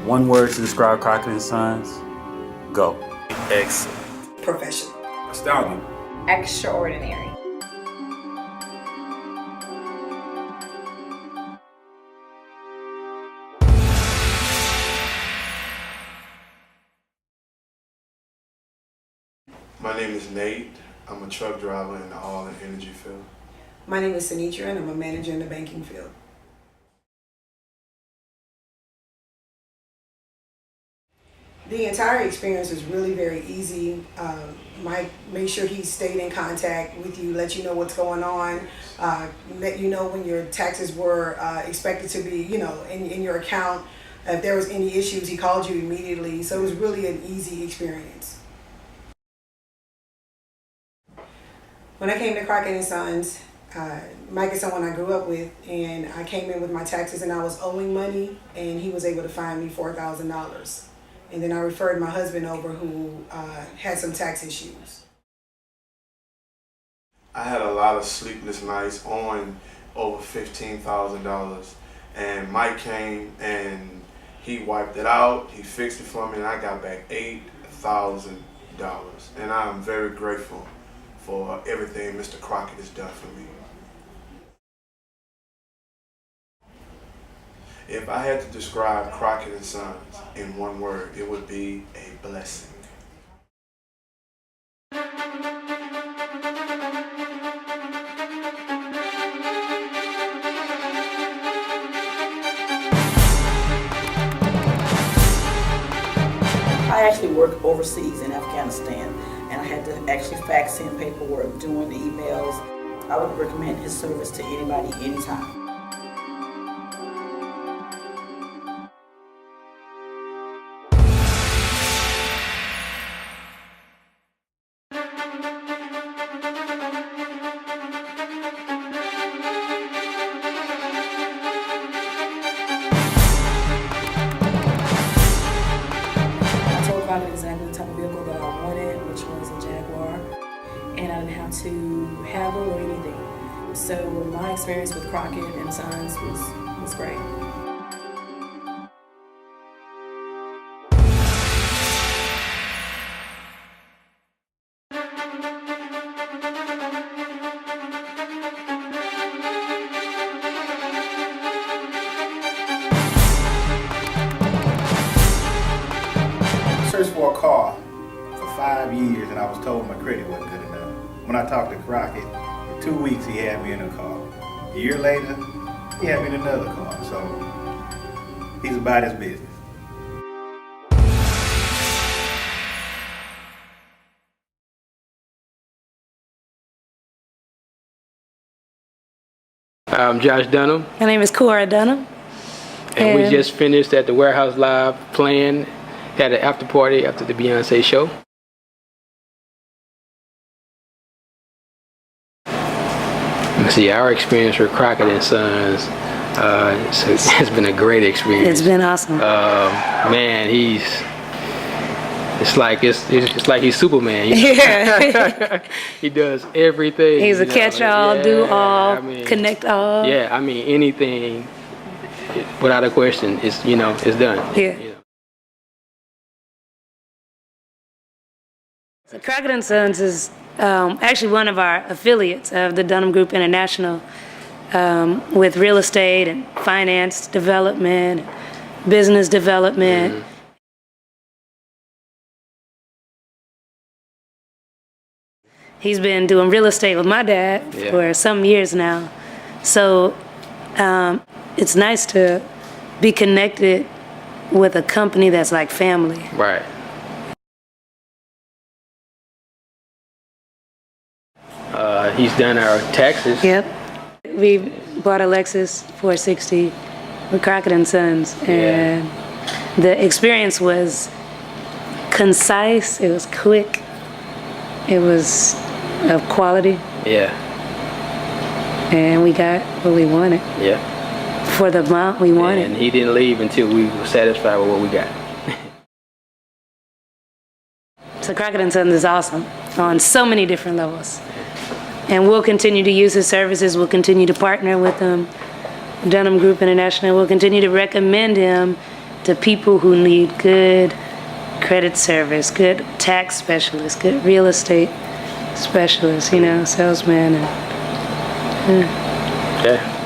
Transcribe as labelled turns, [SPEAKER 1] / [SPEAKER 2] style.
[SPEAKER 1] One word to describe Crockett Sons. Go.
[SPEAKER 2] Excellent.
[SPEAKER 3] Professional.
[SPEAKER 2] Astounding.
[SPEAKER 4] Extraordinary.
[SPEAKER 5] My name is Nate. I'm a truck driver in the oil and energy field.
[SPEAKER 3] My name is Sinitra, and I'm a manager in the banking field. The entire experience was really very easy. Mike made sure he stayed in contact with you, let you know what's going on, let you know when your taxes were expected to be, in your account. If there was any issues, he called you immediately. So it was really an easy experience. When I came to Crockett Sons, Mike is someone I grew up with, and I came in with my taxes and I was owing money, and he was able to find me $4,000. And then I referred my husband over who had some tax issues.
[SPEAKER 5] I had a lot of sleepless nights owing over $15,000, and Mike came and he wiped it out, he fixed it for me, and I got back $8,000. And I'm very grateful for everything Mr. Crockett has done for me. If I had to describe Crockett Sons in one word, it would be a blessing.
[SPEAKER 6] I actually worked overseas in Afghanistan, and I had to actually fax in paperwork, doing the emails. I would recommend his service to anybody, anytime.
[SPEAKER 7] Exactly the type of vehicle that I wanted, which was a Jaguar, and I didn't have to haggle or anything. So my experience with Crockett and Sons was great.
[SPEAKER 8] Searched for a car for 5 years, and I was told my credit wasn't good enough. When I talked to Crockett, in 2 weeks he had me in a car. A year later, he had me in another car. So he's about his business.
[SPEAKER 9] I'm Josh Dunham.
[SPEAKER 7] My name is Cora Dunham.
[SPEAKER 9] And we just finished at the Warehouse Live playing. Had an after party after the Beyonce show. See, our experience with Crockett Sons, it's been a great experience.
[SPEAKER 7] It's been awesome.
[SPEAKER 9] Man, it's like he's Superman.
[SPEAKER 7] Yeah.
[SPEAKER 9] He does everything.
[SPEAKER 7] He's a catch-all,
[SPEAKER 9] yeah,
[SPEAKER 7] do all, connect all.
[SPEAKER 9] Yeah, I mean anything, without a question, it's done.
[SPEAKER 7] Yeah. So Crockett Sons is actually one of our affiliates of the Dunham Group International, with real estate and finance development, business development.
[SPEAKER 9] Mm-hmm.
[SPEAKER 7] He's been doing real estate with my dad for some years now. So it's nice to be connected with a company that's like family.
[SPEAKER 9] Right. He's done our taxes.
[SPEAKER 7] Yep. We bought a Lexus 460 with Crockett Sons, and the experience was concise, it was quick, it was of quality.
[SPEAKER 9] Yeah.
[SPEAKER 7] And we got what we wanted.
[SPEAKER 9] Yeah.
[SPEAKER 7] For the amount we wanted.
[SPEAKER 9] And he didn't leave until we were satisfied with what we got.
[SPEAKER 7] So Crockett Sons is awesome on so many different levels. And we'll continue to use his services. We'll continue to partner with him. Dunham Group International will continue to recommend him to people who need good credit service, good tax specialists, good real estate specialists, you know, salesmen. And,
[SPEAKER 9] Yeah.